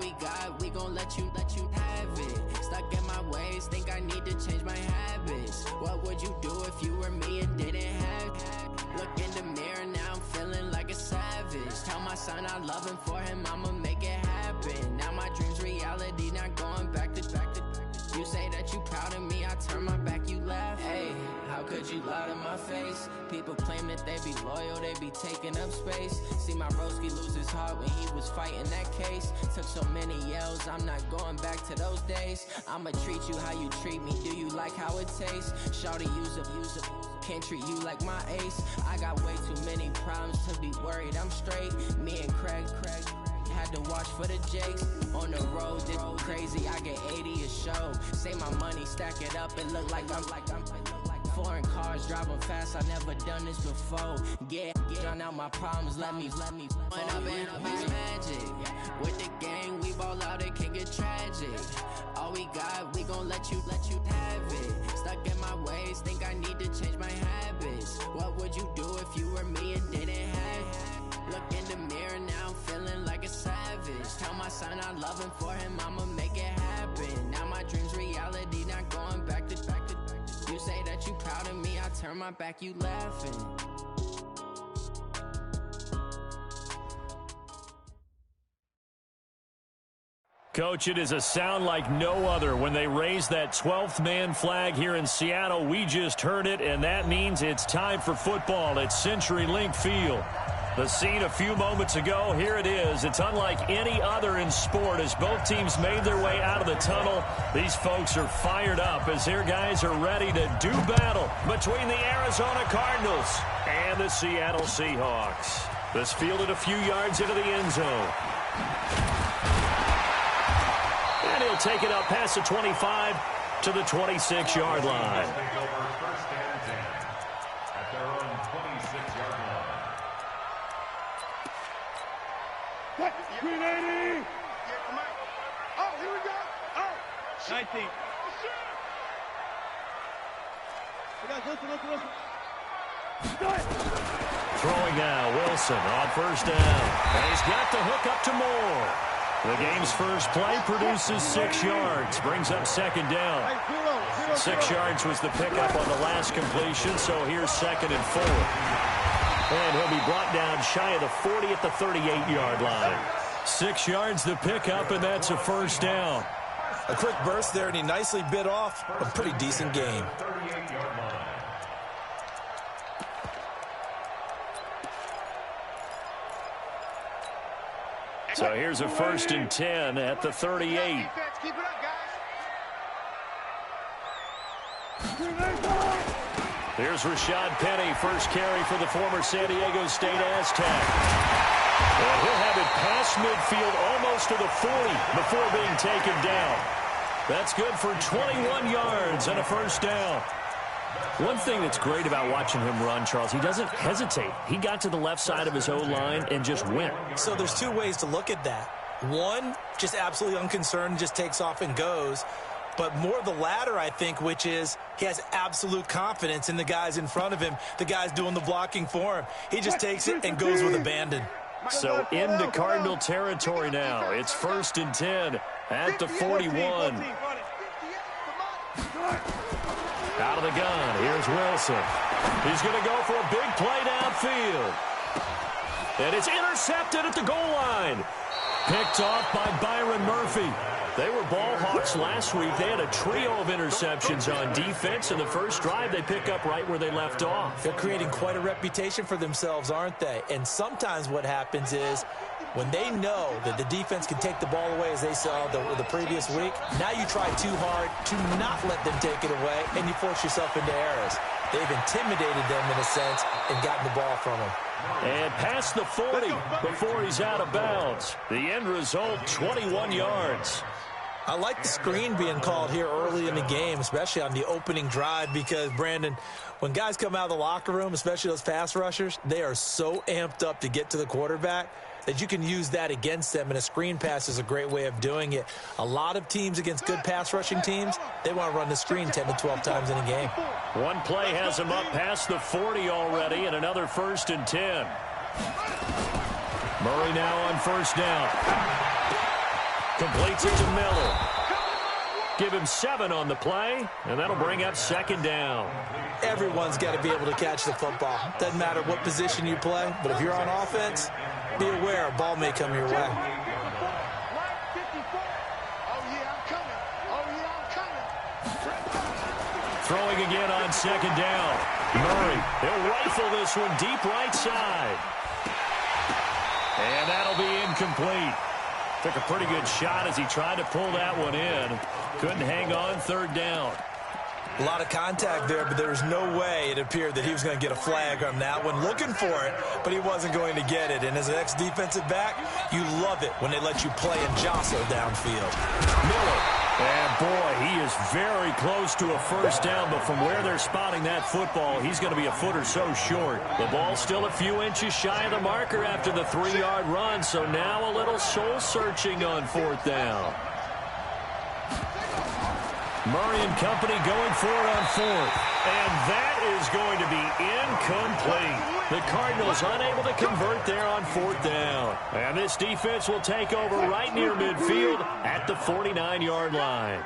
we got, we gon' let you have it. Stuck in my ways, think I need to change my habits. What would you do if you were me and didn't have it? Look in the mirror, now I'm feeling like a savage. Tell my son I love him, for him I'ma make it happen. Now my dream's reality, not going back to. You say that you proud of me, I turn my back, you laugh. Hey, how could you lie to my face? People claim that they be loyal, they be taking up space. See my broski lose his heart when he was fighting that case. Took so many yells, I'm not going back to those days. I'ma treat you how you treat me, do you like how it tastes? Shawty, use up, can't treat you like my ace. I got way too many problems to be worried, I'm straight. Me and Craig had to watch for the Jakes. On the road, this crazy, I get 80 a show. Say my money, stack it up, and look like I'm foreign cars, driving fast, I never done this before. Get on out my problems, let me When up and up is magic. With the gang, we ball out, it can get tragic. All we got, we gon' let you have it. Stuck in my ways, think I need to change my habits. What would you do if you were me and didn't have it? Look in the mirror, now I'm feeling like a savage. Tell my son I love him, for him I'ma make it happen. Now my dream's reality, not going back to. You say that you proud of me, I turn my back, you laughing. Coach, it is a sound like no other when they raise that 12th man flag here in Seattle. We just heard it, and that means it's time for football at CenturyLink Field. The scene a few moments ago, here it is. It's unlike any other in sport as both teams made their way out of the tunnel. These folks are fired up as their guys are ready to do battle between the Arizona Cardinals and the Seattle Seahawks. This fielded a few yards into the end zone. And he'll take it up past the 25 to the 26-yard line. Green 80! Yeah, come on. Oh, here we go. Oh, 19. Listen. Throwing now, Wilson on first down. And he's got the hook up to Moore. The game's first play produces 6 yards. Brings up second down. 6 yards was the pickup on the last completion, so here's 2nd and 4. And he'll be brought down shy of the 40 at the 38-yard line. 6 yards the pickup, and that's a first down. A quick burst there, and he nicely bit off a pretty decent gain. So here's a 1st and 10 at the 38. Keep it up, guys. Here's Rashad Penny, first carry for the former San Diego State Aztec. And he'll have it past midfield almost to the 40 before being taken down. That's good for 21 yards and a first down. One thing that's great about watching him run, Charles, he doesn't hesitate. He got to the left side of his O-line and just went. So there's two ways to look at that. One, just absolutely unconcerned, just takes off and goes. But more the latter, I think, which is he has absolute confidence in the guys in front of him, the guys doing the blocking for him. He just takes it and goes with abandon. So into Cardinal territory now. It's 1st and 10 at the 41. Out of the gun, here's Wilson. He's going to go for a big play downfield. And it's intercepted at the goal line. Picked off by Byron Murphy. They were ball hawks last week. They had a trio of interceptions on defense. In the first drive, they pick up right where they left off. They're creating quite a reputation for themselves, aren't they? And sometimes what happens is when they know that the defense can take the ball away, as they saw the previous week, now you try too hard to not let them take it away, and you force yourself into errors. They've intimidated them in a sense and gotten the ball from them. And past the 40 before he's out of bounds. The end result, 21 yards. I like the screen being called here early in the game, especially on the opening drive, because, Brandon, when guys come out of the locker room, especially those pass rushers, they are so amped up to get to the quarterback that you can use that against them, and a screen pass is a great way of doing it. A lot of teams against good pass rushing teams, they want to run the screen 10 to 12 times in a game. One play has him up past the 40 already, and another 1st and 10. Murray now on first down. Completes it to Miller. Give him 7 on the play, and that'll bring up 2nd down. Everyone's got to be able to catch the football. Doesn't matter what position you play, but if you're on offense, be aware a ball may come your way. Throwing again on 2nd down. Murray, he'll rifle this one deep right side. And that'll be incomplete. Took a pretty good shot as he tried to pull that one in. Couldn't hang on 3rd down. A lot of contact there, but there was no way it appeared that he was going to get a flag on that one. Looking for it, but he wasn't going to get it. And as an ex-defensive back, you love it when they let you play and jostle downfield. Miller. And, boy, he is very close to a 1st down, but from where they're spotting that football, he's going to be a foot or so short. The ball's still a few inches shy of the marker after the 3-yard run, so now a little soul-searching on 4th down. Murray and company going for it on 4th. And that is going to be incomplete. The Cardinals unable to convert there on 4th down. And this defense will take over right near midfield at the 49-yard line.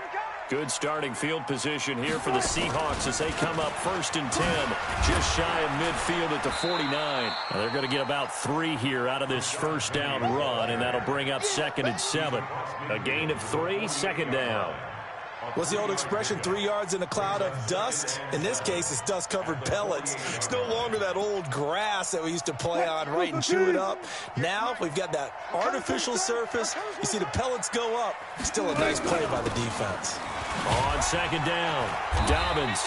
Good starting field position here for the Seahawks as they come up 1st and 10, just shy of midfield at the 49. Now they're going to get about 3 here out of this 1st down run, and that'll bring up 2nd and 7. A gain of 3, 2nd down. What's the old expression, 3 yards in a cloud of dust? In this case, it's dust-covered pellets. It's no longer that old grass that we used to play on, right, and chew it up. Now we've got that artificial surface. You see the pellets go up. Still a nice play by the defense. On 2nd down, Dobbins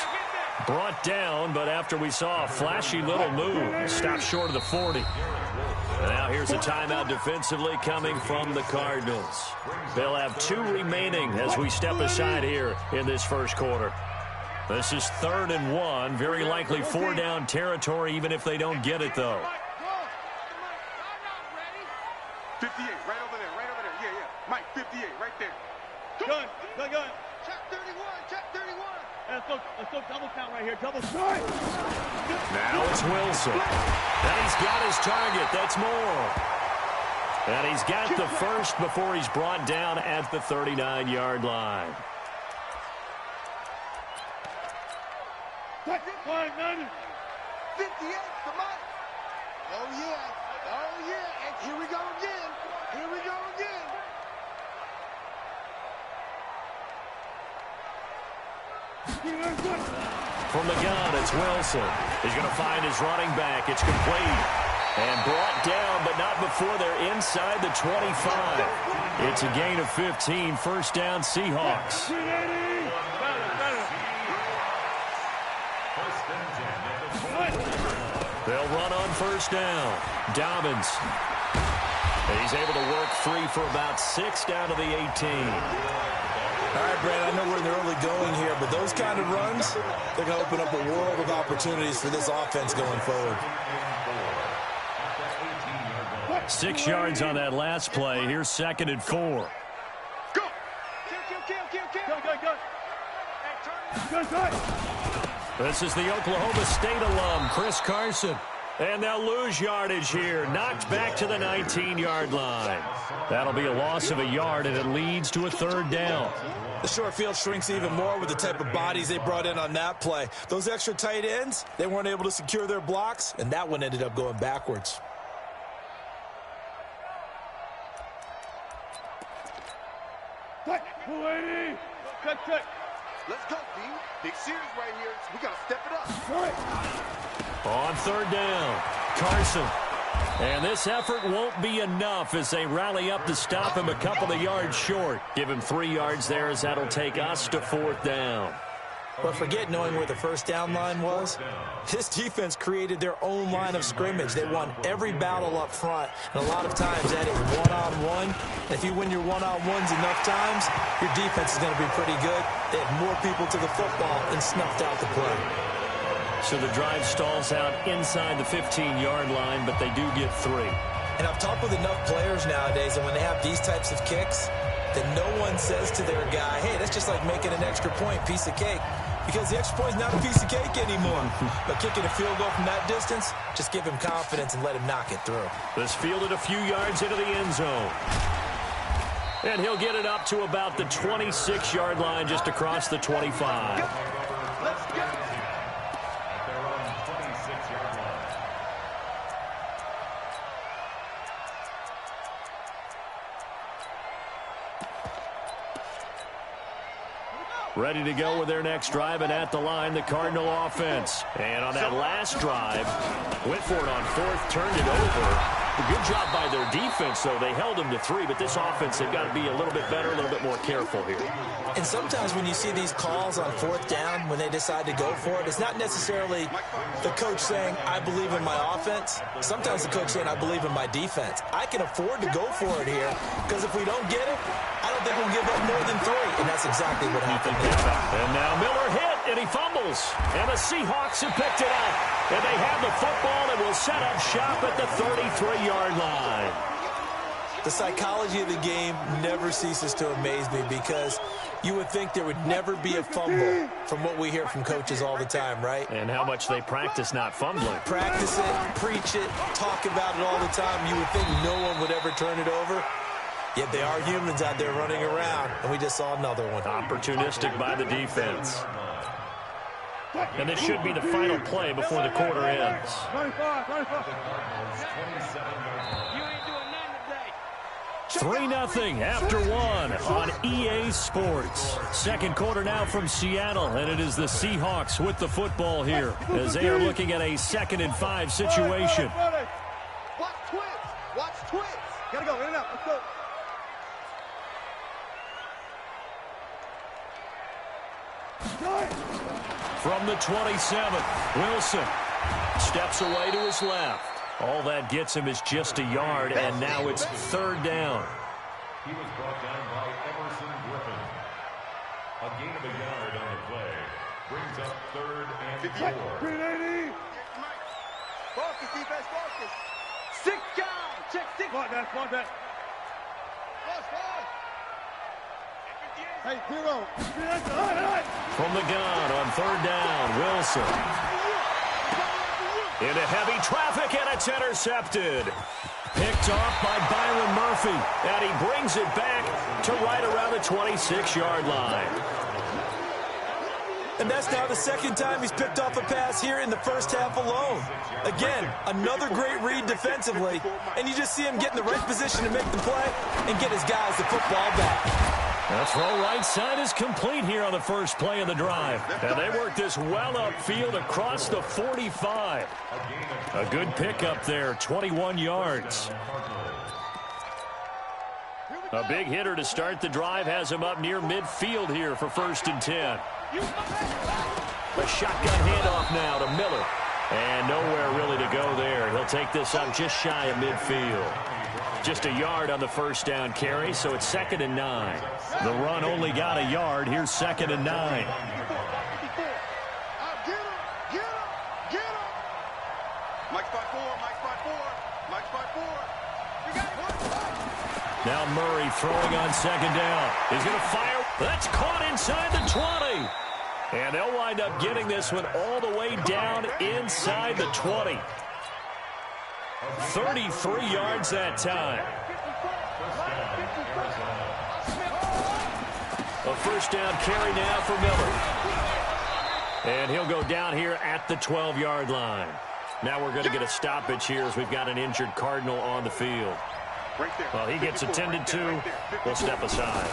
brought down, but after we saw a flashy little move, stopped short of the 40. And now here's a timeout defensively coming from the Cardinals. They'll have 2 remaining as we step aside here in this 1st quarter. This is 3rd and 1, very likely 4-down territory even if they don't get it, though. 58, right over there, yeah. Mike, 58, right there. Gun. Check 31, check 31. Let's go double count right here, double count. Now it's Wilson. And he's got his target. That's more. And he's got the 1st before he's brought down at the 39-yard line. 58 to Mike. Oh, yeah. And here we go again. From the gun, it's Wilson. He's going to find his running back. It's complete. And brought down, but not before they're inside the 25. It's a gain of 15, 1st down Seahawks. They'll run on 1st down. Dobbins. He's able to work 3 for about 6 down to the 18. All right, Brad, I know we're in the early going here, but those kind of runs, they're going to open up a world of opportunities for this offense going forward. 6 yards on that last play. Here's 2nd and 4. Go. This is the Oklahoma State alum, Chris Carson. And they'll lose yardage here. Knocked back to the 19-yard line. That'll be a loss of a yard, and it leads to a 3rd down. The short field shrinks even more with the type of bodies they brought in on that play. Those extra tight ends, they weren't able to secure their blocks, and that one ended up going backwards. Check. Let's go, D. Big series right here. We got to step it up. On 3rd down, Carson. And this effort won't be enough as they rally up to stop him a couple of yards short. Give him 3 yards there as that'll take us to 4th down. But forget knowing where the 1st down line was. This defense created their own line of scrimmage. They won every battle up front, and a lot of times that is one-on-one. If you win your one-on-ones enough times, your defense is going to be pretty good. They had more people to the football and snuffed out the play. So the drive stalls out inside the 15-yard line, but they do get 3. And I've talked with enough players nowadays, and when they have these types of kicks, that no one says to their guy, hey, that's just like making an extra point, piece of cake. Because the extra point is not a piece of cake anymore. But kicking a field goal from that distance, just give him confidence and let him knock it through. This fielded a few yards into the end zone. And he'll get it up to about the 26-yard line, just across the 25. Let's go. Ready to go with their next drive, and at the line, the Cardinal offense. And on that last drive, went for it on fourth, turned it over. A good job by their defense, though. They held them to 3, but this offense, they've got to be a little bit better, a little bit more careful here. And sometimes when you see these calls on fourth down, when they decide to go for it, it's not necessarily the coach saying, I believe in my offense. Sometimes the coach saying, I believe in my defense. I can afford to go for it here, because if we don't get it, I don't think we'll give up more than 3. And that's exactly what happened here. And now Miller hit, and he fumbles. And the Seahawks have picked it up. And they have the football and will set up shop at the 33-yard line. The psychology of the game never ceases to amaze me, because you would think there would never be a fumble from what we hear from coaches all the time, right? And how much they practice not fumbling. Practice it, preach it, talk about it all the time. You would think no one would ever turn it over. Yet they are humans out there running around, and we just saw another one. Opportunistic by the defense. And this should be the final play before the quarter ends. 3-0 after 1 on EA Sports. Second quarter now from Seattle, and it is the Seahawks with the football here as they are looking at a 2nd and 5 situation. Watch twins. Watch twins. Gotta go. In and out. Let's go. From the 27, Wilson steps away to his left. All that gets him is just a yard, and now it's 3rd down. He was brought down by Emerson Griffin. A gain of a yard on the play brings up 3rd and 4. 380. Focus, defense, focus. 6 down. Check 6. Come on, man. Come on, man. Hey, 0. From the gun on 3rd down, Wilson. Into heavy traffic, and it's intercepted. Picked off by Byron Murphy, and he brings it back to right around the 26-yard line. And that's now the 2nd time he's picked off a pass here in the first half alone. Again, another great read defensively, and you just see him get in the right position to make the play and get his guys the football back. The throw right side is complete here on the first play of the drive. And they work this well upfield across the 45. A good pickup there, 21 yards. A big hitter to start the drive has him up near midfield here for 1st and 10. A shotgun handoff now to Miller. And nowhere really to go there. He'll take this up just shy of midfield. Just a yard on the first down carry, so it's 2nd and 9. The run only got a yard. Here's 2nd and 9. Get him. Mike spot 4. Mike spot 4. You got it. Now Murray throwing on 2nd down. He's going to fire. That's caught inside the 20. And they'll wind up getting this one all the way down inside the 20. 33 yards that time. A first down carry now for Miller. And he'll go down here at the 12-yard line. Now we're going to get a stoppage here as we've got an injured Cardinal on the field. Well, he gets attended to. We'll step aside.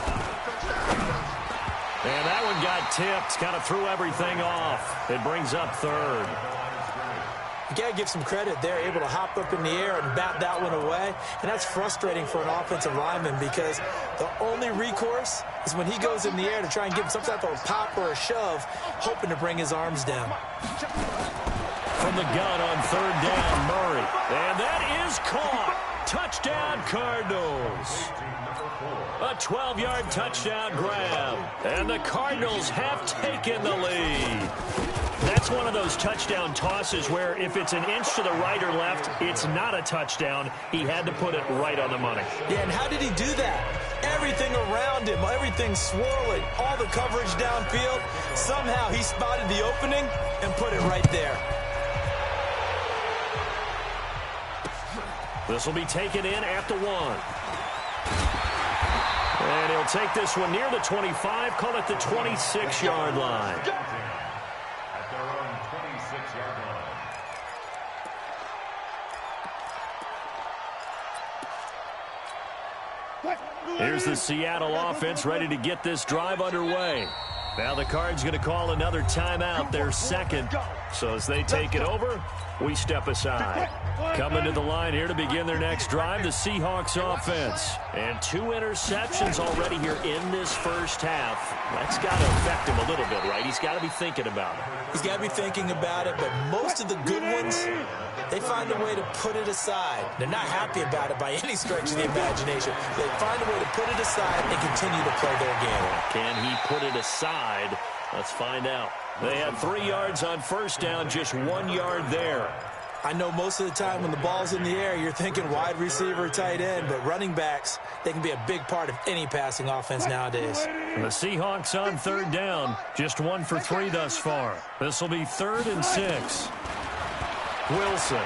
And that one got tipped. Kind of threw everything off. It brings up 3rd. You got to give some credit. They're able to hop up in the air and bat that one away. And that's frustrating for an offensive lineman, because the only recourse is when he goes in the air to try and give him some type of a pop or a shove, hoping to bring his arms down. From the gun on 3rd down, Murray. And that is caught. Touchdown, Cardinals. A 12-yard touchdown grab. And the Cardinals have taken the lead. That's one of those touchdown tosses where if it's an inch to the right or left, it's not a touchdown. He had to put it right on the money. Yeah, and how did he do that? Everything around him, everything swirling, all the coverage downfield. Somehow he spotted the opening and put it right there. This will be taken in at the 1. They'll take this one near the 25, call it the 26-yard line. At their own 26-yard line. Here's the Seattle offense ready to get this drive underway. Now the Cards going to call another timeout, their second. So as they take it over, we step aside. Coming to the line here to begin their next drive, the Seahawks offense. And 2 interceptions already here in this first half. That's got to affect him a little bit, right? He's got to be thinking about it. He's got to be thinking about it, but most of the good ones, they find a way to put it aside. They're not happy about it by any stretch of the imagination. They find a way to put it aside and continue to play their game. Can he put it aside? Let's find out. They had 3 yards on first down, just 1 yard there. I know most of the time when the ball's in the air, you're thinking wide receiver, tight end, but running backs, they can be a big part of any passing offense nowadays. And the Seahawks on third down, just 1 for 3 thus far. This will be 3rd and 6. Wilson.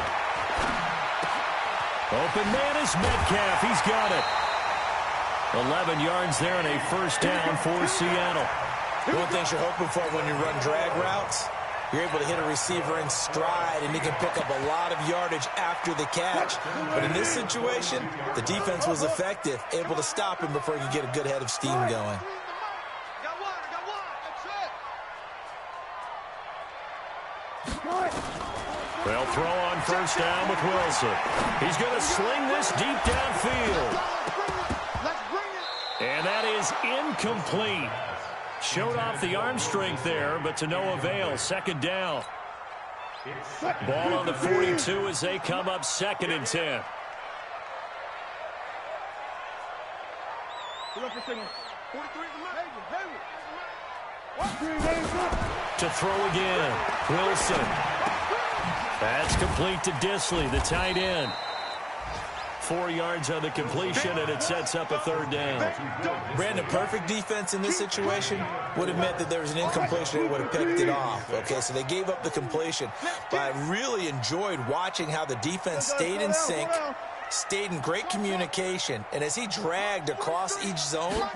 Open man is Metcalf. He's got it. 11 yards there and a first down for Seattle. One thing you're hoping for when you run drag routes, you're able to hit a receiver in stride, and he can pick up a lot of yardage after the catch. But in this situation, the defense was effective, able to stop him before he could get a good head of steam going. They'll throw on first down with Wilson. He's going to sling this deep downfield. And that is incomplete. Showed off the arm strength there, but to no avail. Second down. Ball on the 42 as they come up 2nd and 10. To throw again. Wilson. That's complete to Disley, the tight end. 4 yards on the completion, and it sets up a 3rd down. Brandon, perfect defense in this situation would have meant that there was an incompletion that would have picked it off. Okay, so they gave up the completion. But I really enjoyed watching how the defense stayed in sync, stayed in great communication, and as he dragged across each zone,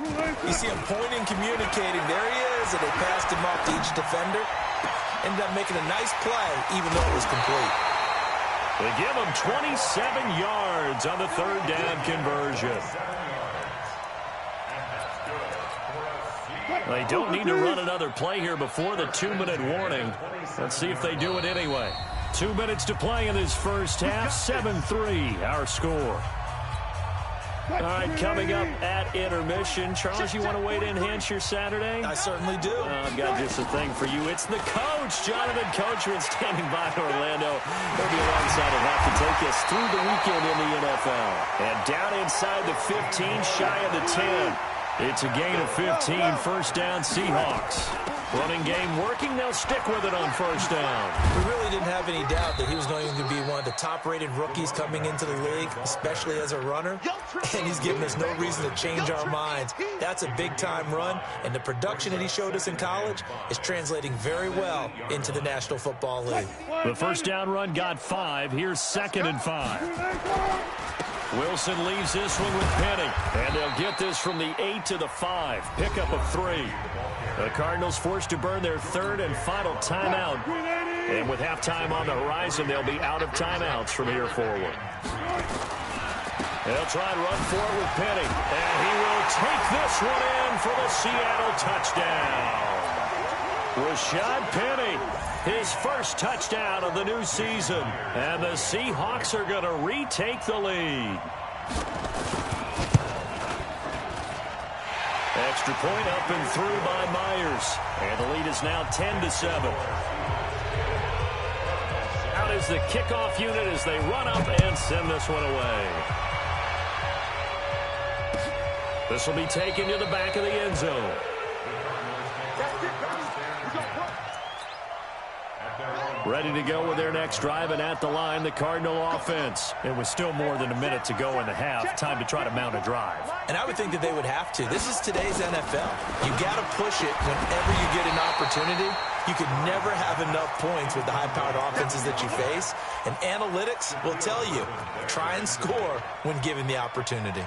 you see him pointing, communicating. There he is, and they passed him off to each defender. Ended up making a nice play, even though it was complete. They give him 27 yards on the 3rd down conversion. They don't need to run another play here before the 2-minute warning. Let's see if they do it anyway. 2 minutes to play in this first half. 7-3 our score. All right, coming up at intermission. Charles, you want to wait to enhance your Saturday? I certainly do. I've got just a thing for you. It's the coach, Jonathan Coachman, standing by in Orlando. He'll be alongside and have to take us through the weekend in the NFL. And down inside the 15, shy of the 10. It's a gain of 15, first down Seahawks. Running game working, they'll stick with it on first down. We really didn't have any doubt that he was going to be one of the top-rated rookies coming into the league, especially as a runner. And he's given us no reason to change our minds. That's a big-time run, and the production that he showed us in college is translating very well into the National Football League. The first down run got 5. Here's 2nd and 5. Wilson leaves this one with Penny, and they'll get this from the 8 to the 5. Pickup of 3. The Cardinals forced to burn their 3rd and final timeout. And with halftime on the horizon, they'll be out of timeouts from here forward. They'll try and run for it with Penny. And he will take this one in for the Seattle touchdown. Rashad Penny, his first touchdown of the new season. And the Seahawks are going to retake the lead. Extra point up and through by Myers. And the lead is now 10-7. Out is the kickoff unit as they run up and send this one away. This will be taken to the back of the end zone. Ready to go with their next drive, and at the line, the Cardinal offense. It was still more than a minute to go in the half. Time to try to mount a drive. And I would think that they would have to. This is today's NFL. You got to push it whenever you get an opportunity. You could never have enough points with the high-powered offenses that you face. And analytics will tell you, try and score when given the opportunity.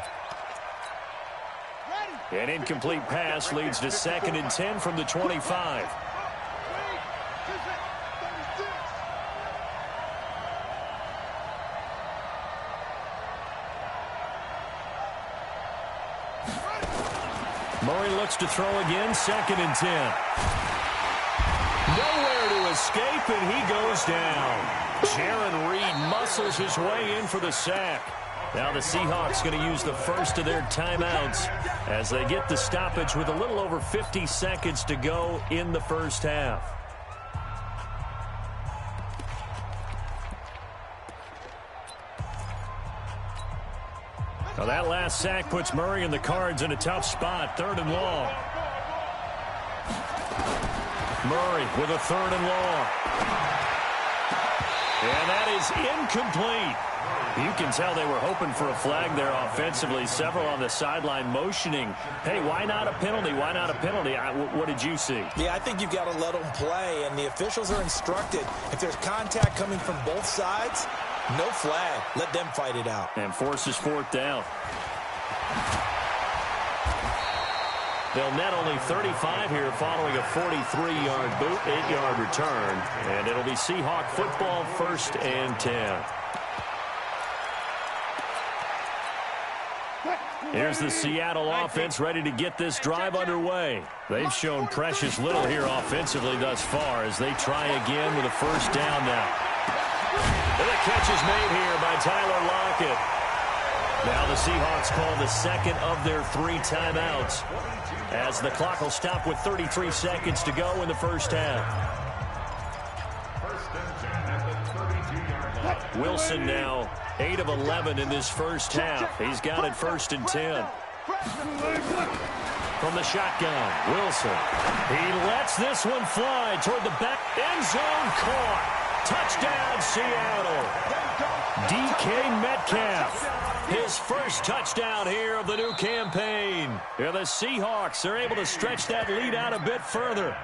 An incomplete pass leads to 2nd and 10 from the 25. Murray looks to throw again, 2nd and 10. Nowhere to escape, and he goes down. Jaron Reed muscles his way in for the sack. Now the Seahawks going to use the first of their timeouts as they get the stoppage with a little over 50 seconds to go in the first half. Now that last sack puts Murray and the Cards in a tough spot, 3rd and long. Murray with a 3rd and long. And that is incomplete. You can tell they were hoping for a flag there offensively. Several on the sideline motioning, hey, why not a penalty? Why not a penalty? What did you see? Yeah, I think you've got to let them play, and the officials are instructed. If there's contact coming from both sides, no flag. Let them fight it out. And forces 4th down. They'll net only 35 here following a 43-yard boot, 8-yard return. And it'll be Seahawk football, 1st and 10. Here's the Seattle offense ready to get this drive underway. They've shown precious little here offensively thus far as they try again with a 1st down now. And the catch is made here by Tyler Lockett. Now the Seahawks call the 2nd of their 3 timeouts as the clock will stop with 33 seconds to go in the first half. Wilson now 8 of 11 in this first half. He's got it 1st and 10. From the shotgun, Wilson. He lets this one fly toward the back end zone. Caught. Touchdown, Seattle. DK Metcalf. His first touchdown here of the new campaign. Here the Seahawks are able to stretch that lead out a bit further.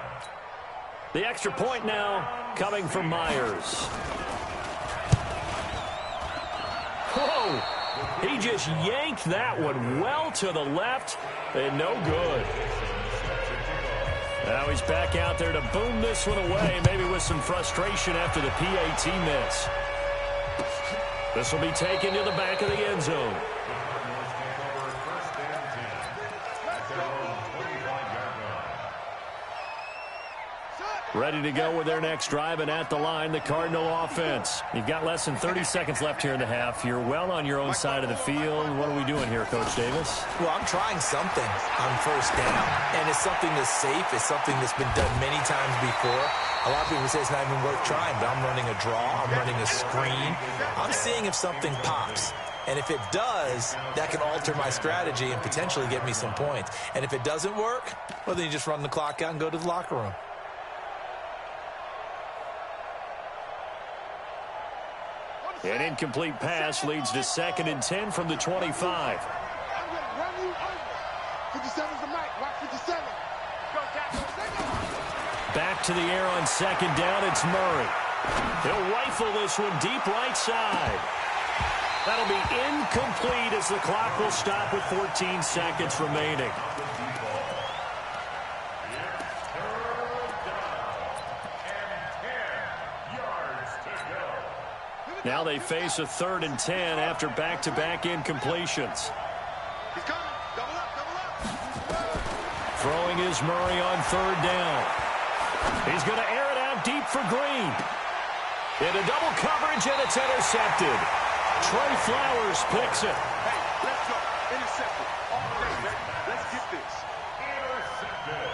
The extra point now coming from Myers. Whoa! He just yanked that one well to the left and no good. Now he's back out there to boom this one away, maybe with some frustration after the PAT miss. This will be taken to the back of the end zone. Ready to go with their next drive, and at the line, the Cardinal offense. You've got less than 30 seconds left here in the half. You're well on your own side of the field. What are we doing here, Coach Davis? Well, I'm trying something on 1st down, and it's something that's safe. It's something that's been done many times before. A lot of people say it's not even worth trying, but I'm running a draw. I'm running a screen. I'm seeing if something pops. And if it does, that can alter my strategy and potentially get me some points. And if it doesn't work, well, then you just run the clock out and go to the locker room. An incomplete pass leads to 2nd and 10 from the 25. I'm going to run you over. 57's the mic. Watch 57. Back to the air on 2nd down. It's Murray. He'll rifle this one deep right side. That'll be incomplete as the clock will stop with 14 seconds remaining. Now they face a 3rd and 10 after back-to-back incompletions. He's coming. Double up, double up. Throwing is Murray on 3rd down. He's going to air it out deep for Green. Into double coverage, and it's intercepted. Trey Flowers picks it. Hey, let's go. Intercepted. All day, baby. Let's get this. Intercepted.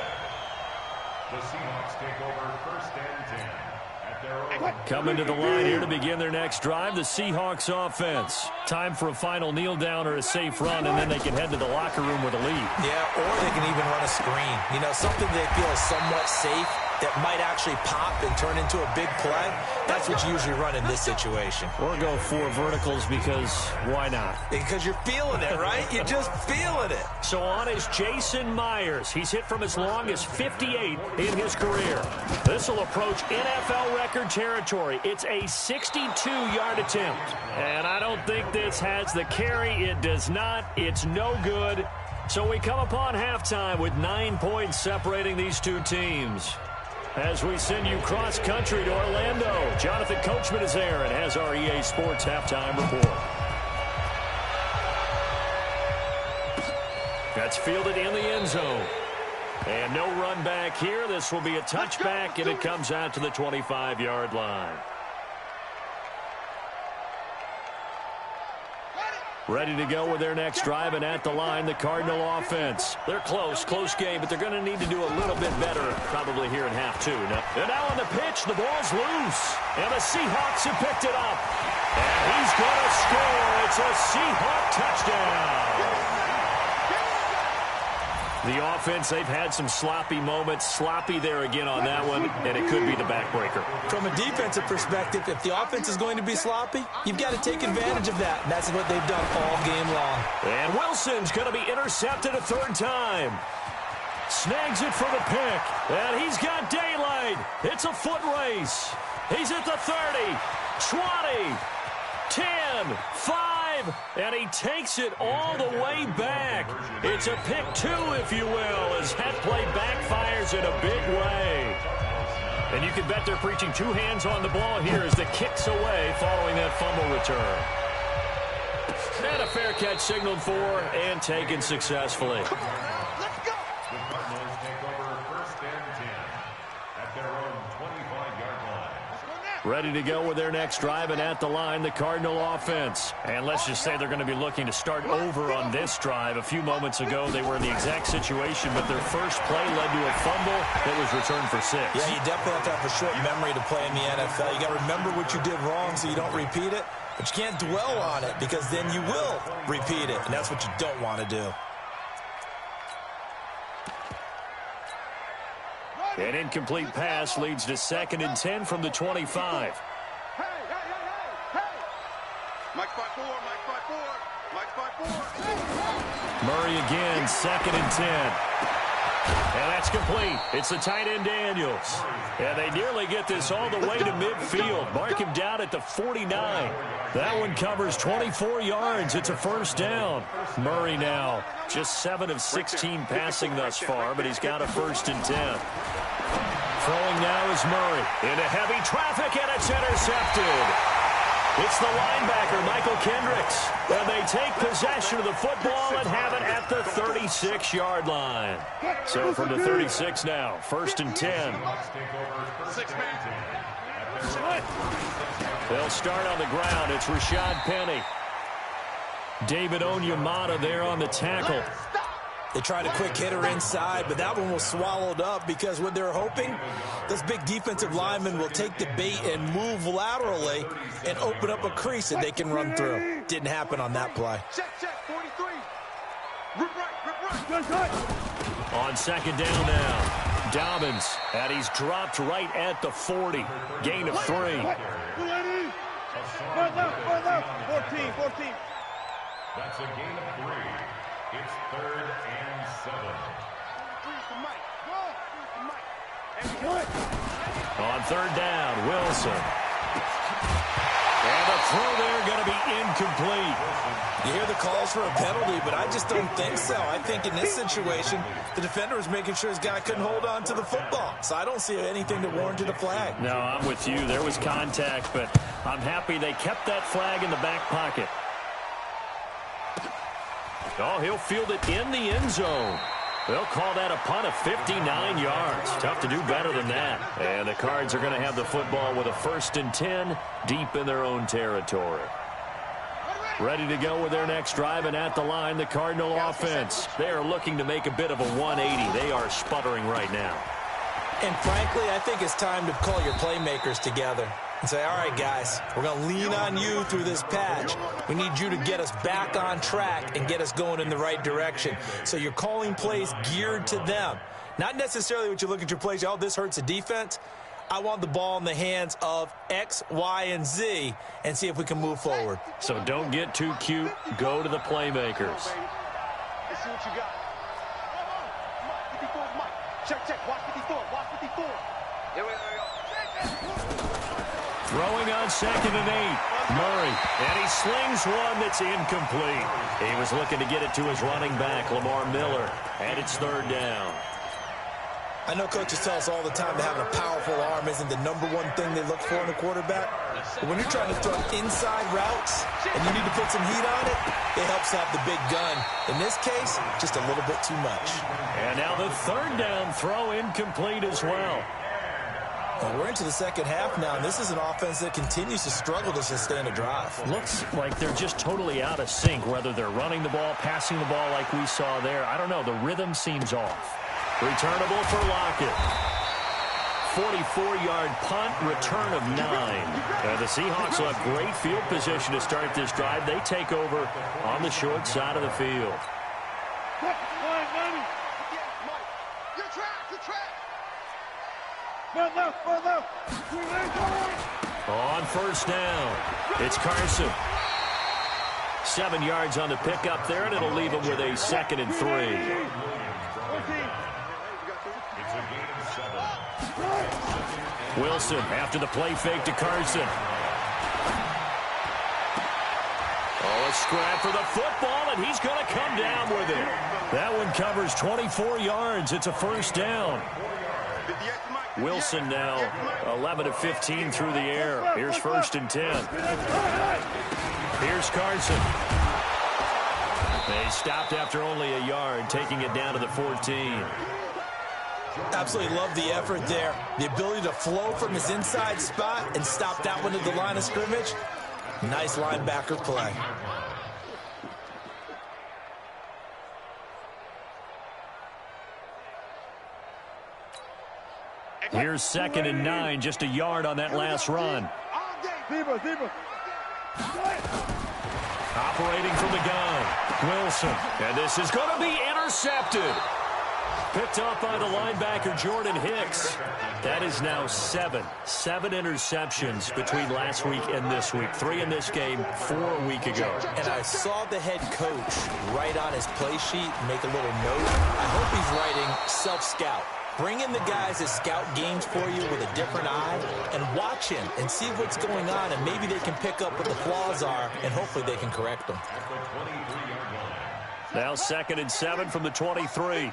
The Seahawks take over 1st and 10. Coming to the line here to begin their next drive, the Seahawks offense. Time for a final kneel down or a safe run, and then they can head to the locker room with a lead. Yeah, or they can even run a screen. You know, something they feel is somewhat safe that might actually pop and turn into a big play. That's what you usually run in this situation. Or go 4 verticals because why not? Because you're feeling it, right? You're just feeling it. So on is Jason Myers. He's hit from as long as 58 in his career. This will approach NFL record territory. It's a 62-yard attempt. And I don't think this has the carry. It does not. It's no good. So we come upon halftime with 9 points separating these two teams. As we send you cross-country to Orlando, Jonathan Coachman is there and has our EA Sports halftime report. That's fielded in the end zone. And no run back here. This will be a touchback, and it comes out to the 25-yard line. Ready to go with their next drive, and at the line, the Cardinal offense. They're close game, but they're going to need to do a little bit better probably here in half two. And now on the pitch, the ball's loose. And the Seahawks have picked it up. And he's going to score. It's a Seahawk touchdown. The offense, they've had some sloppy moments. Sloppy there again on that one, and it could be the backbreaker. From a defensive perspective, if the offense is going to be sloppy, you've got to take advantage of that. And that's what they've done all game long. And Wilson's going to be intercepted a third time. Snags it for the pick. And he's got daylight. It's a foot race. He's at the 30, 20, 10, 5, and he takes it all the way back. It's a pick two, if you will, as that play backfires in a big way. And you can bet they're preaching two hands on the ball here as the kick's away following that fumble return. And a fair catch signaled for and taken successfully. Let's go. The Cardinals take over first and 10 at their own 25-yard line. Ready to go with their next drive, and at the line, the Cardinal offense. And let's just say they're going to be looking to start over on this drive. A few moments ago, they were in the exact situation, but their first play led to a fumble that was returned for 6. Yeah, you definitely have to have a short memory to play in the NFL. You got to remember what you did wrong so you don't repeat it, but you can't dwell on it because then you will repeat it, and that's what you don't want to do. An incomplete pass leads to 2nd and 10 from the 25. Hey. Mike 5-4, Mike 5-4, Mike 5-4. Murray again, 2nd and 10. And that's complete. It's the tight end Daniels. And they nearly get this all the way to midfield. Mark him down at the 49. That one covers 24 yards. It's a first down. Murray now just 7 of 16 passing thus far, but he's got a 1st and 10. Throwing now is Murray into heavy traffic, and it's intercepted. It's the linebacker, Michael Kendricks. And they take possession of the football and have it at the 36-yard line. So from the 36 now, 1st and 10. They'll start on the ground. It's Rashad Penny. David Onyemata there on the tackle. They tried a quick hitter inside, but that one was swallowed up because what they're hoping, this big defensive lineman will take the bait and move laterally and open up a crease that they can run through. Didn't happen on that play. Check, 43. Rip right. On 2nd down now, Dobbins, and he's dropped right at the 40. Gain of 3. 14. That's a gain of 3. It's 3rd and 7. On 3rd down, Wilson. And the throw there going to be incomplete. You hear the calls for a penalty, but I just don't think so. I think in this situation, the defender was making sure his guy couldn't hold on to the football. So I don't see anything to warrant a flag. No, I'm with you. There was contact, but I'm happy they kept that flag in the back pocket. Oh, he'll field it in the end zone. They'll call that a punt of 59 yards. Tough to do better than that. And the Cards are going to have the football with a 1st and 10 deep in their own territory. Ready to go with their next drive, and at the line, the Cardinal offense. They are looking to make a bit of a 180. They are sputtering right now. And frankly, I think it's time to call your playmakers together and say, all right, guys, we're going to lean on you through this patch. We need you to get us back on track and get us going in the right direction. So you're calling plays geared to them. Not necessarily what you look at your plays, oh, this hurts the defense. I want the ball in the hands of X, Y, and Z and see if we can move forward. So don't get too cute. Go to the playmakers. Let's see what you got. 54 is Mike. Check. Watch 54. Here we go. Throwing on 2nd and 8. Murray. And he slings one that's incomplete. He was looking to get it to his running back, Lamar Miller. And it's 3rd down. I know coaches tell us all the time that having a powerful arm isn't the #1 thing they look for in a quarterback. But when you're trying to throw inside routes and you need to put some heat on it, it helps have the big gun. In this case, just a little bit too much. And now the 3rd down throw incomplete as well. Well, we're into the second half now, and this is an offense that continues to struggle to sustain a drive. Looks like they're just totally out of sync, whether they're running the ball, passing the ball like we saw there. I don't know. The rhythm seems off. Returnable for Lockett. 44-yard punt, return of 9. The Seahawks will have great field position to start this drive. They take over on the short side of the field. On 1st down, it's Carson. 7 yards on the pickup there, and it'll leave him with a 2nd and 3. Wilson after the play fake to Carson. Oh, a scrap for the football, and he's going to come down with it. That one covers 24 yards. It's a 1st down. Wilson now 11 of 15 through the air. Here's 1st and 10. Here's Carson. They stopped after only a yard, taking it down to the 14. Absolutely love the effort there. The ability to flow from his inside spot and stop that one at the line of scrimmage. Nice linebacker play. Here's 2nd and 9, just a yard on that last run. Operating from the gun, Wilson. And this is going to be intercepted. Picked up by the linebacker, Jordan Hicks. That is now 7 interceptions between last week and this week. 3 in this game, 4 a week ago. And I saw the head coach write on his play sheet, make a little note. I hope he's writing self-scout. Bring in the guys that scout games for you with a different eye and watch him and see what's going on, and maybe they can pick up what the flaws are, and hopefully they can correct them. Now 2nd and 7 from the 23.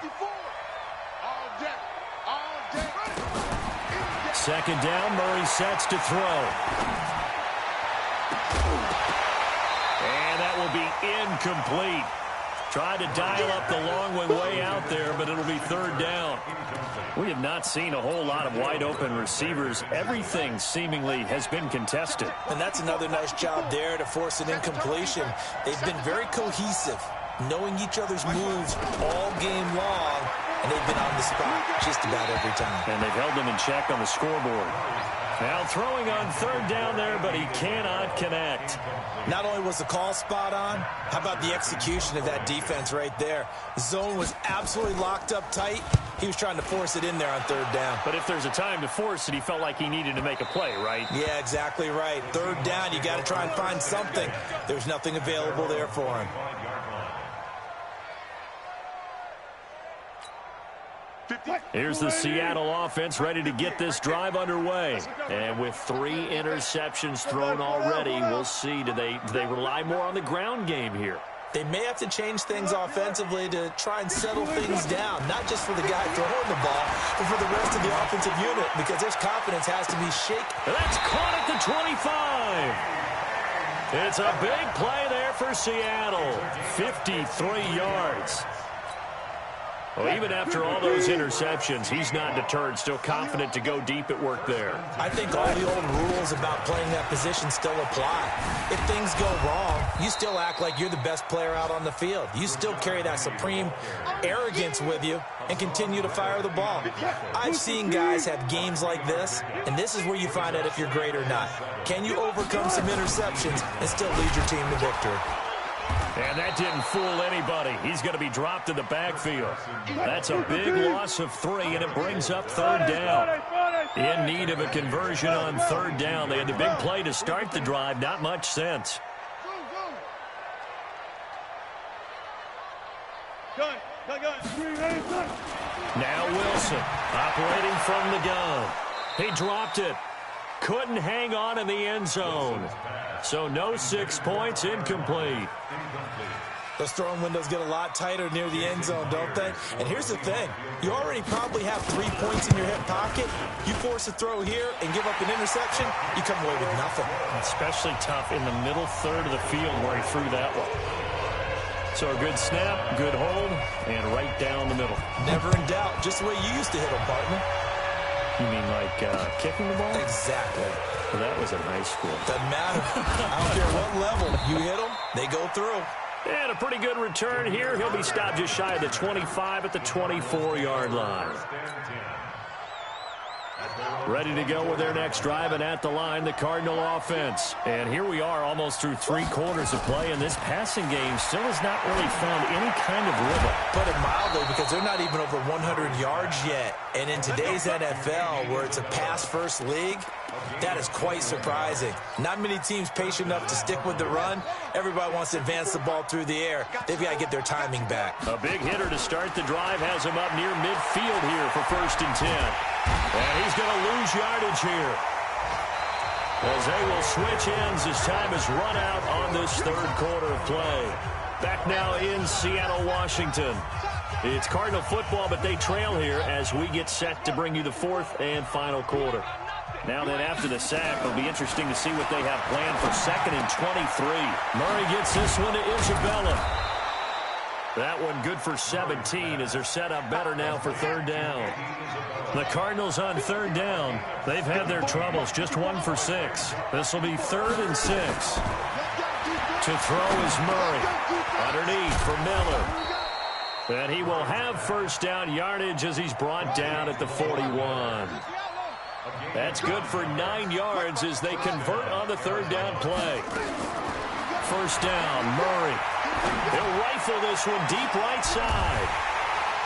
2nd down, Murray sets to throw. And that will be incomplete. Tried to dial up the long one way out there, but it'll be 3rd down. We have not seen a whole lot of wide open receivers. Everything seemingly has been contested. And that's another nice job there to force an incompletion. They've been very cohesive, knowing each other's moves all game long, and they've been on the spot just about every time. And they've held them in check on the scoreboard. Now throwing on 3rd down there, but he cannot connect. Not only was the call spot on, how about the execution of that defense right there? The zone was absolutely locked up tight. He was trying to force it in there on 3rd down. But if there's a time to force it, he felt like he needed to make a play, right? Yeah, exactly right. 3rd down, you got to try and find something. There's nothing available there for him. Here's the Seattle offense ready to get this drive underway. And with 3 interceptions thrown already, we'll see. Do they rely more on the ground game here? They may have to change things offensively to try and settle things down, not just for the guy throwing the ball, but for the rest of the offensive unit, because their confidence has to be shaken. That's caught at the 25. It's a big play there for Seattle. 53 yards. Well, even after all those interceptions, he's not deterred, still confident to go deep at work there. I think all the old rules about playing that position still apply. If things go wrong, you still act like you're the best player out on the field. You still carry that supreme arrogance with you and continue to fire the ball. I've seen guys have games like this, and this is where you find out if you're great or not. Can you overcome some interceptions and still lead your team to victory? And that didn't fool anybody. He's going to be dropped in the backfield. That's a big loss of 3, and it brings up 3rd down. In need of a conversion on 3rd down. They had the big play to start the drive. Not much sense. Now Wilson operating from the gun. He dropped it. Couldn't hang on in the end zone. So no 6 points, incomplete. Those throwing windows get a lot tighter near the end zone, don't they? And here's the thing. You already probably have 3 points in your hip pocket. You force a throw here and give up an interception, you come away with nothing. Especially tough in the middle third of the field where he threw that one. So a good snap, good hold, and right down the middle. Never in doubt. Just the way you used to hit them, partner. You mean like kicking the ball? Exactly. Well, that was in high school. Doesn't matter. I don't care what level. You hit them, they go through. And a pretty good return here. He'll be stopped just shy of the 25 at the 24-yard line. Ready to go with their next drive, and at the line, the Cardinal offense. And here we are almost through 3 quarters of play, and this passing game still has not really found any kind of rhythm. Put it mildly, because they're not even over 100 yards yet. And in today's NFL, where it's a pass-first league, that is quite surprising. Not many teams patient enough to stick with the run. Everybody wants to advance the ball through the air. They've got to get their timing back. A big hitter to start the drive has him up near midfield here for 1st and 10. And he's going to lose yardage here, as they will switch ends as time has run out on this 3rd quarter of play. Back now in Seattle, Washington. It's Cardinal football, but they trail here as we get set to bring you the 4th and final quarter. Now then, after the sack, it'll be interesting to see what they have planned for 2nd and 23. Murray gets this one to Isabella. That one good for 17 as they're set up better now for 3rd down. The Cardinals on 3rd down. They've had their troubles, just 1 for 6. This will be 3rd and 6. To throw is Murray. Underneath for Miller. And he will have 1st down yardage as he's brought down at the 41. That's good for 9 yards as they convert on the 3rd down play. 1st down, Murray. He'll rifle this one deep right side.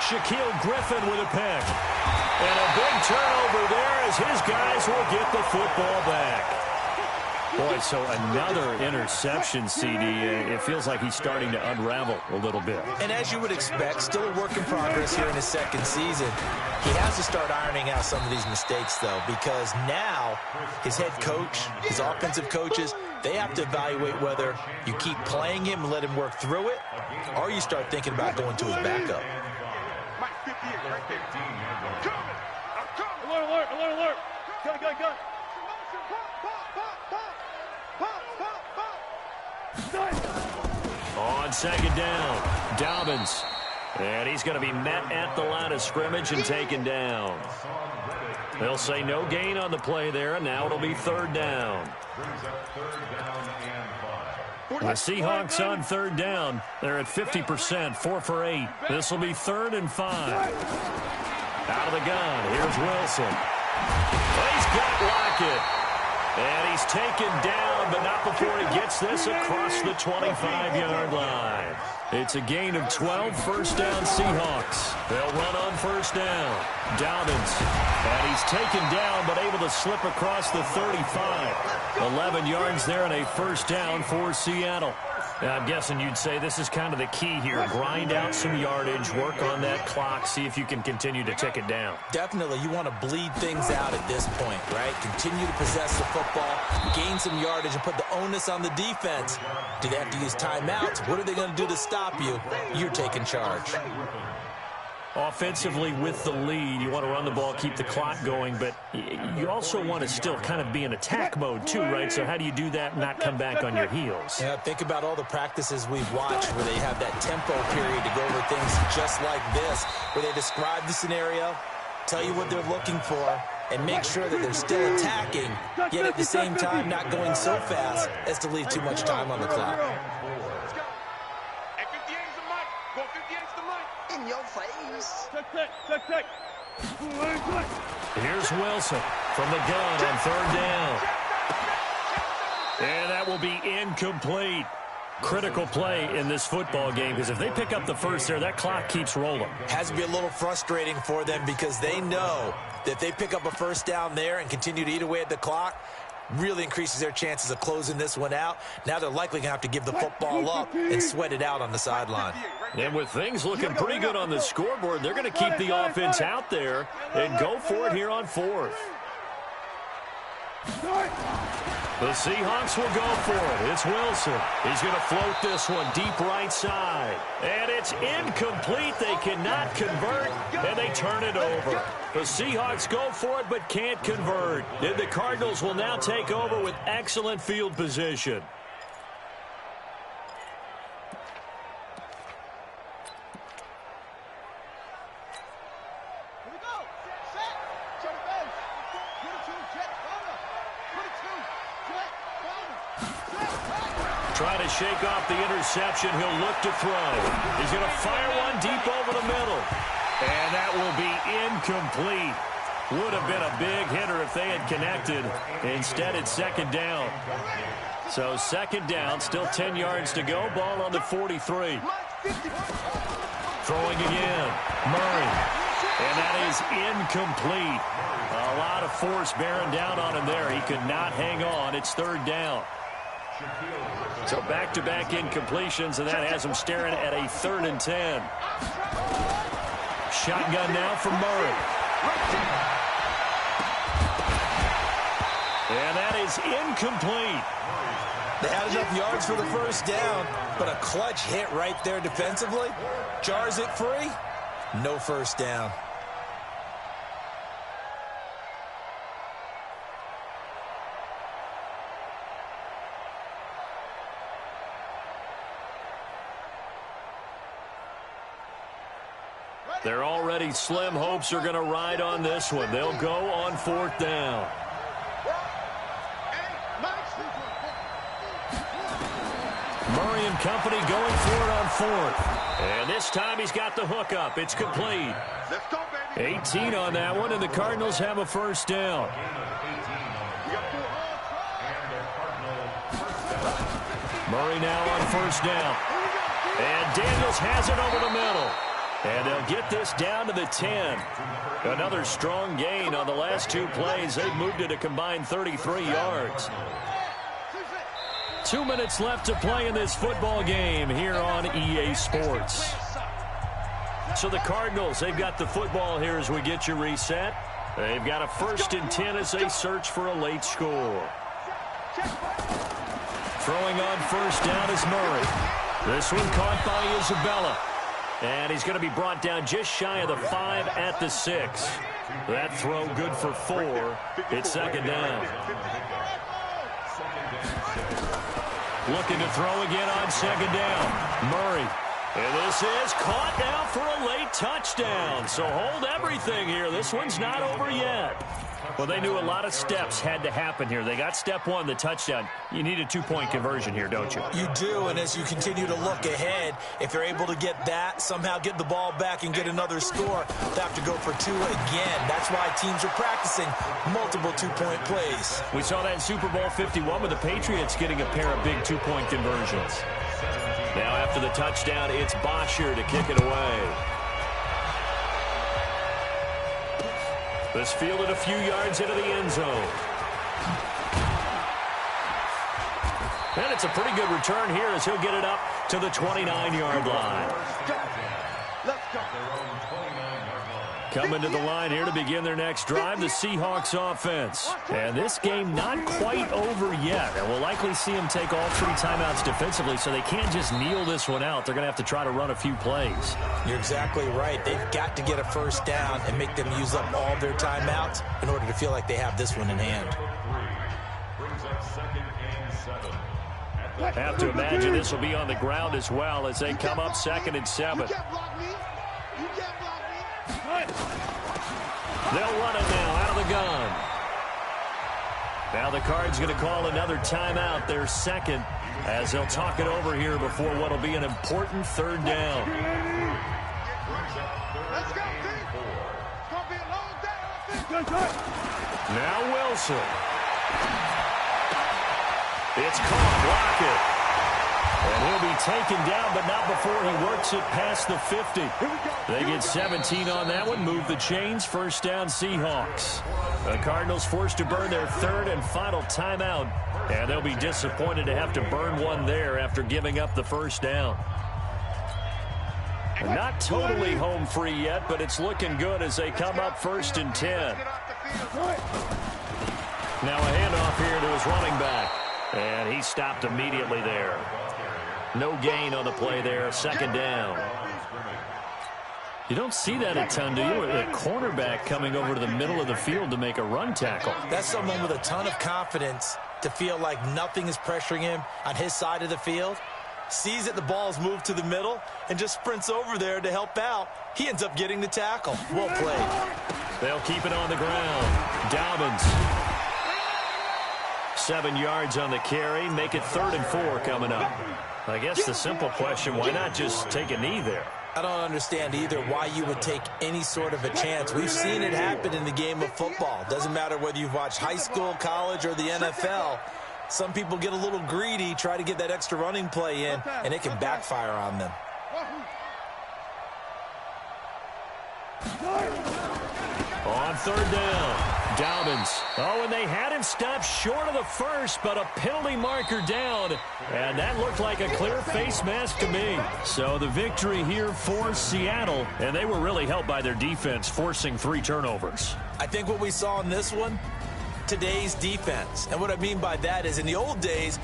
Shaquille Griffin with a pick. And a big turnover there as his guys will get the football back. Boy, so another interception, CD. It feels like he's starting to unravel a little bit. And as you would expect, still a work in progress here in his 2nd season. He has to start ironing out some of these mistakes, though, because now his head coach, his offensive coaches, they have to evaluate whether you keep playing him and let him work through it, or you start thinking about going to his backup. Alert, alert, alert, alert. Gun. On 2nd down, Dobbins. And he's going to be met at the line of scrimmage and taken down. They'll say no gain on the play there, and now it'll be 3rd down. The Seahawks on 3rd down. They're at 50%, 4 for 8. This will be 3rd and 5. Out of the gun, here's Wilson. He's got Lockett. And he's taken down, but not before he gets this across the 25-yard line. It's a gain of 12, 1st down Seahawks. They'll run on 1st down. Dobbins. And he's taken down, but able to slip across the 35. 11 yards there and a 1st down for Seattle. Now, I'm guessing you'd say this is kind of the key here. Grind out some yardage, work on that clock, see if you can continue to tick it down. Definitely. You want to bleed things out at this point, right? Continue to possess the football, gain some yardage, and put the onus on the defense. Do they have to use timeouts? What are they going to do to stop you? You're taking charge. Offensively with the lead, you want to run the ball, keep the clock going, but you also want to still kind of be in attack mode too, right? So how do you do that and not come back on your heels? Yeah, think about all the practices we've watched where they have that tempo period to go over things just like this, where they describe the scenario, tell you what they're looking for, and make sure that they're still attacking, yet at the same time not going so fast as to leave too much time on the clock. In your face. Check. Here's Wilson from the gun on 3rd down. And that will be incomplete. Critical play in this football game, because if they pick up the first there, that clock keeps rolling. Has to be a little frustrating for them because they know that if they pick up a 1st down there and continue to eat away at the clock, really increases their chances of closing this one out. Now they're likely going to have to give the football up and sweat it out on the sideline. And with things looking pretty good on the scoreboard, they're going to keep the offense out there and go for it here on 4th. The Seahawks will go for it. It's Wilson. He's going to float this one deep right side. And it's incomplete. They cannot convert, and they turn it over. The Seahawks go for it but can't convert. And the Cardinals will now take over with excellent field position. Trying to shake off the interception. He'll look to throw. He's going to fire one deep over the middle. And that will be incomplete. Would have been a big hitter if they had connected. Instead, it's second down. So second down, still 10 yards to go. Ball on the 43. Throwing again. Murray. And that is incomplete. A lot of force bearing down on him there. He could not hang on. It's third down. So back-to-back incompletions, and that has him staring at a 3rd and 10. Shotgun now for Murray. And that is incomplete. They had enough yards for the first down, but a clutch hit right there defensively. Jars it free. No first down. They're already slim hopes are going to ride on this one. They'll go on 4th down. Murray and company going for it on 4th. And this time he's got the hook up. It's complete. 18 on that one, and the Cardinals have a first down. Murray now on first down. And Daniels has it over the middle. And they'll get this down to the 10. Another strong gain on the last 2 plays. They've moved it a combined 33 yards. 2 minutes left to play in this football game here on EA Sports. So the Cardinals, they've got the football here as we get you reset. They've got a 1st and 10 as they search for a late score. Throwing on first down is Murray. This one caught by Isabella. And he's going to be brought down just shy of the 5 at the 6. That throw good for 4. It's second down. Looking to throw again on second down. Murray. And this is caught now for a late touchdown. So hold everything here. This one's not over yet. Well, they knew a lot of steps had to happen here. They got step 1, the touchdown. You need a 2-point conversion here, don't you? You do, and as you continue to look ahead, if you're able to get that, somehow get the ball back and get another score, they have to go for 2 again. That's why teams are practicing multiple 2-point plays. We saw that in Super Bowl 51 with the Patriots getting a pair of big 2-point conversions. Now after the touchdown, it's Bosher to kick it away. This fielded a few yards into the end zone. And it's a pretty good return here as he'll get it up to the 29-yard line. Let's go. Coming to the line here to begin their next drive, the Seahawks offense. And this game not quite over yet. And we'll likely see them take all 3 timeouts defensively, so they can't just kneel this one out. They're going to have to try to run a few plays. You're exactly right. They've got to get a first down and make them use up all their timeouts in order to feel like they have this one in hand. Have to imagine this will be on the ground as well as they come up 2nd and 7. They'll run it now out of the gun. Now the Cards going to call another timeout, their 2nd, as they'll talk it over here before what will be an important 3rd down. Let's go, team. It's going to be a long day. Now Wilson. It's caught. Block it. And he'll be taken down, but not before he works it past the 50. They get 17 on that one, move the chains, first down Seahawks. The Cardinals forced to burn their 3rd and final timeout, and they'll be disappointed to have to burn one there after giving up the first down. Not totally home free yet, but it's looking good as they come up 1st and 10. Now a handoff here to his running back. And he stopped immediately there. No gain on the play there. Second down. You don't see that a ton, do you? A cornerback coming over to the middle of the field to make a run tackle. That's someone with a ton of confidence to feel like nothing is pressuring him on his side of the field. Sees that the ball is moved to the middle and just sprints over there to help out. He ends up getting the tackle. Well played. They'll keep it on the ground. Dobbins. 7 yards on the carry. Make it 3rd and 4 coming up. I guess the simple question, why not just take a knee there? I don't understand either why you would take any sort of a chance. We've seen it happen in the game of football. Doesn't matter whether you've watched high school, college, or the NFL. Some people get a little greedy, try to get that extra running play in, and it can backfire on them. On 3rd down. Dobbins. Oh, and they had him stopped short of the first, but a penalty marker down. And that looked like a clear face mask to me. So the victory here for Seattle, and they were really helped by their defense, forcing 3 turnovers. I think what we saw in this one, today's defense. And what I mean by that is in the old days,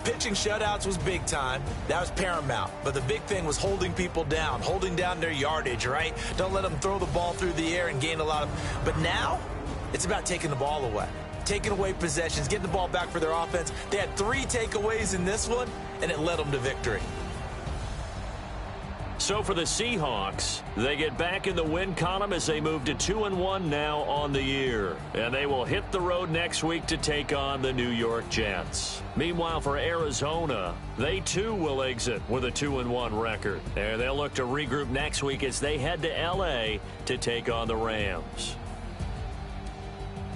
pitching shutouts was big time. That was paramount. But the big thing was holding people down, holding down their yardage, right? Don't let them throw the ball through the air and gain a lot of... But now, it's about taking the ball away. Taking away possessions, getting the ball back for their offense. They had 3 takeaways in this one, and it led them to victory. So for the Seahawks, they get back in the win column as they move to 2-1 now on the year. And they will hit the road next week to take on the New York Jets. Meanwhile, for Arizona, they too will exit with a 2-1 record. And they'll look to regroup next week as they head to L.A. to take on the Rams.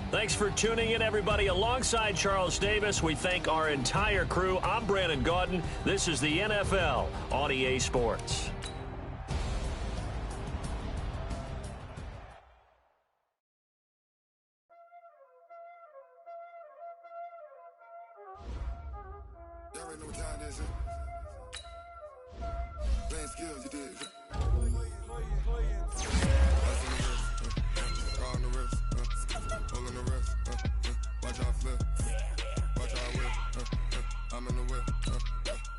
Thanks for tuning in, everybody. Alongside Charles Davis, we thank our entire crew. I'm Brandon Gaudin. This is the NFL on EA Sports. Y'all already know what time it is, playing skills, you did. Call on the wrist, hold on the wrist, watch out flip, watch out whip, I'm in the whip,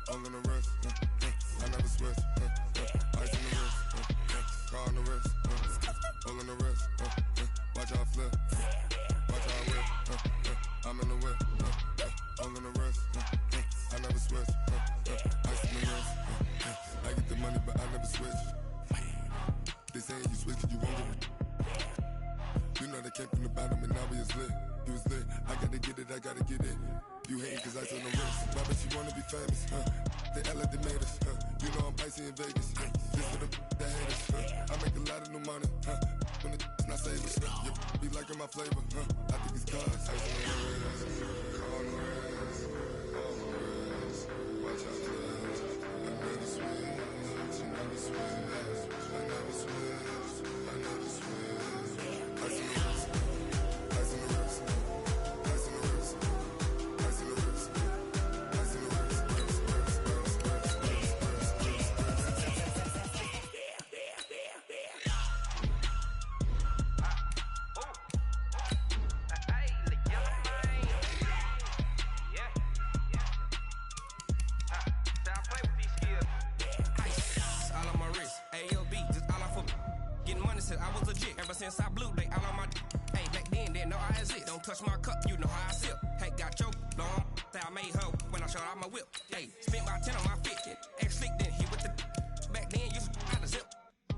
hold on the wrist, I never switch, ice in the wrist, call on the wrist, hold on the wrist, watch out flip, watch out whip, I'm in the whip, hold on the wrist, I never switch, ice in the wrist, I get the money but I never switch. They saying you switch, you won't get it. You know they came from the bottom and now we is lit. You was lit, I gotta get it, I gotta get it. You hate cause I on the wrist. Why bet you wanna be famous, They act like they made us, You know I'm icy in Vegas, This for the that hate us, I make a lot of new money, When the not savers, You be liking my flavor, I think it's cause ice on the wrist, on the wrist, watch out flash. I never switch, I never switch, I never switch, I never switch. Ice in the wrist, ice in the wrist, ice in the wrist, ice in the wrist, ice in the wrist, I was legit ever since I blew they all on my hey back then they know I exist. Don't touch my cup, you know how I sip. Hey, got your long that I made her when I showed out my whip. Hey, spent about 10 on my fit. Ex slick then he with the back then used to out the zip.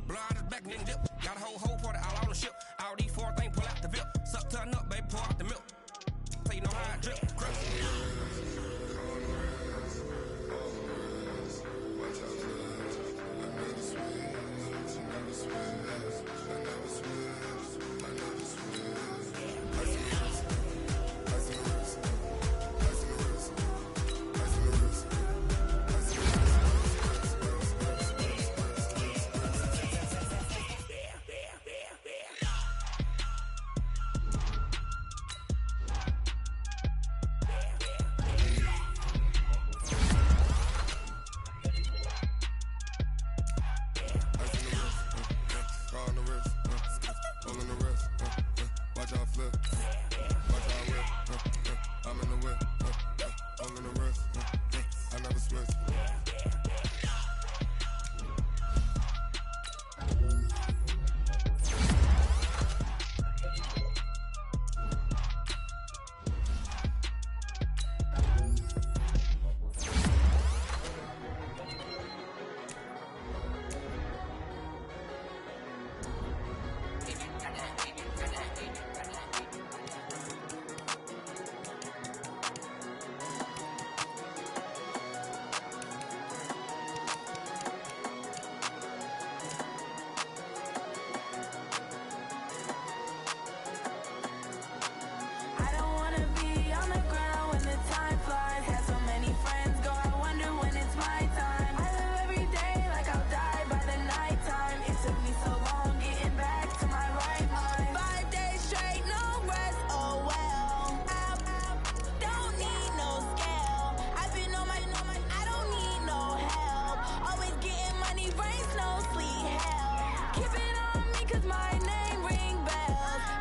Blow out his back then dip. Got a whole party all on the ship. All these 4 things pull out the VIP. Suck turn up, baby, pour out the milk. So you know how I drip.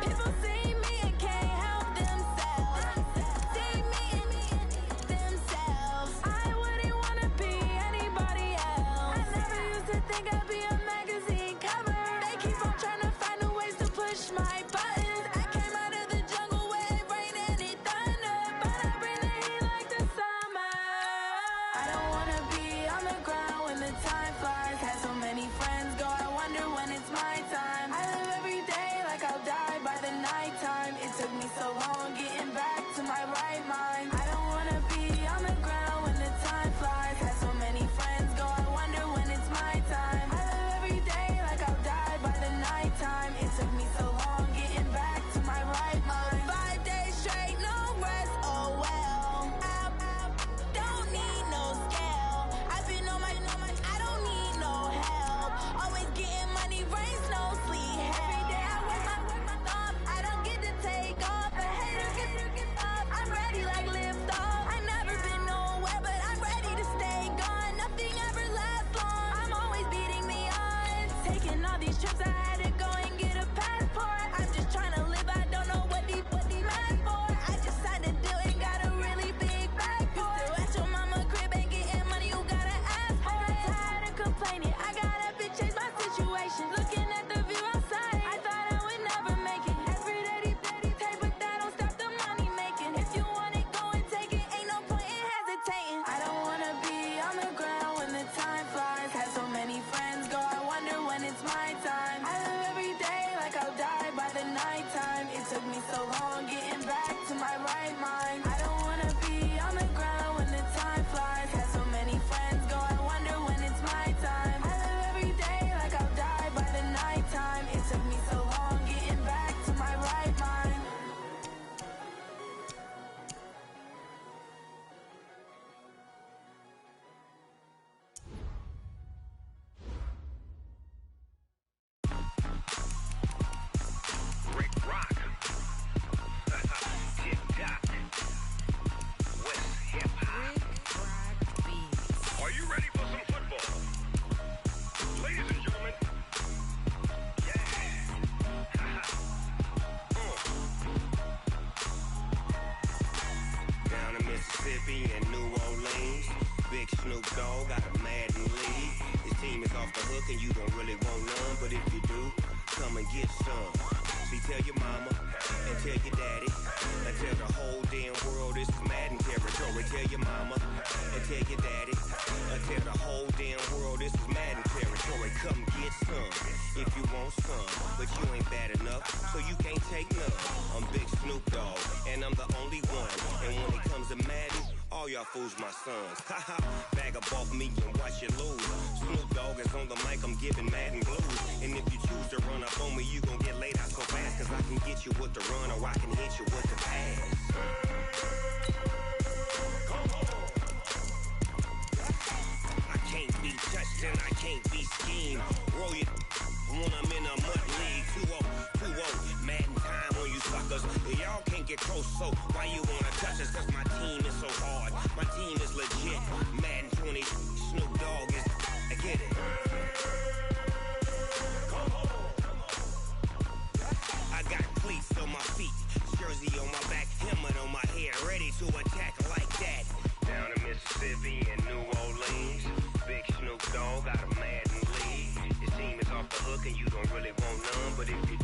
People see me and can't help themselves. See me and themselves. I wouldn't wanna be anybody else. I never used to think I'd be a magazine cover. They keep on trying to find a ways to push my buttons. I came out of the jungle where it rained and it thunder, but I bring the heat like the summer. I don't wanna be on the ground when the time flies. Had so many friends go, I wonder when it's my time. I live every day like I'll die by the nighttime. It took me so long getting back to my right mind. I don't wanna be on the ground when the time flies. Had so many friends go, I wonder when it's my time. I live every day like I'll die by the nighttime. It took me so long getting back to my right mind. 5 days straight, no rest, oh well. I don't need no scale. I've been on my, I don't need no help. Always getting money, rain, snow, sleet. Every day I work my thumb. I don't get to take off. A hater get up. I'm ready like lift off. I never been nowhere, but I'm ready to stay gone. Nothing ever lasts long. I'm always beating the odds. Taking all these trips, I had to go and get a passport. I'm just trying to live. I don't know what these mad for. I just signed a deal and got a really big bag for it. Still at your mama crib ain't getting money, you gotta ask for it. Tired of complaining, I got up and changed my situation. Looking at the view outside, I thought I would never make it. Every day they take, but that don't stop the money making. If you want it, go and take it. Ain't no point in hesitating. I don't wanna be on the ground when the time flies. Had so many friends go, I wonder when it's my time. I live every day like I'll die by the nighttime. It took me so long getting back to my right mind. I don't wanna be on the ground when the time flies. Had so many friends go, I wonder when it's my time. I live every day like I'll die by the nighttime. It took me so long getting back to my right mind. Rick Rock. Tip-top. West hip-hop. Are you ready for some football? Ladies and gentlemen. Yeah. Down in Mississippi and New Orleans, Big Snoop Dogg got a Madden league. His team is off the hook and you don't really want none, but if you do, come and get some. See, tell your mama and tell your daddy and tell the whole damn world this is Madden territory. Tell your mama and tell your daddy and tell the whole damn world this is Madden territory. Come get some if you want some, but you ain't bad enough, so you can't take none. I'm Big Snoop Dogg and I'm the only one. And when it comes to Madden, all y'all fools my sons. Haha, bag up off me and watch you lose. Snoop Dogg is on the mic, I'm giving Madden blues. And if you choose to run up on me, you gon' get laid out so fast, cause I can get you with the run or I can hit you with the pass. Come on. I can't be touched and I can't be schemed. Roll it when I'm in a mud league. 2-0, Madden time on you suckers. Y'all can't get close, so why you wanna touch us? Cause my team is so hard, my team is legit. Madden 20, Snoop Dogg is, I get it. Come on. I got cleats on my feet, jersey on my back, helmet on my head, ready to attack like that. Down in Mississippi and New Orleans, Big Snoop Dogg got a Madden league. His team is off the hook and you don't really want none, but if you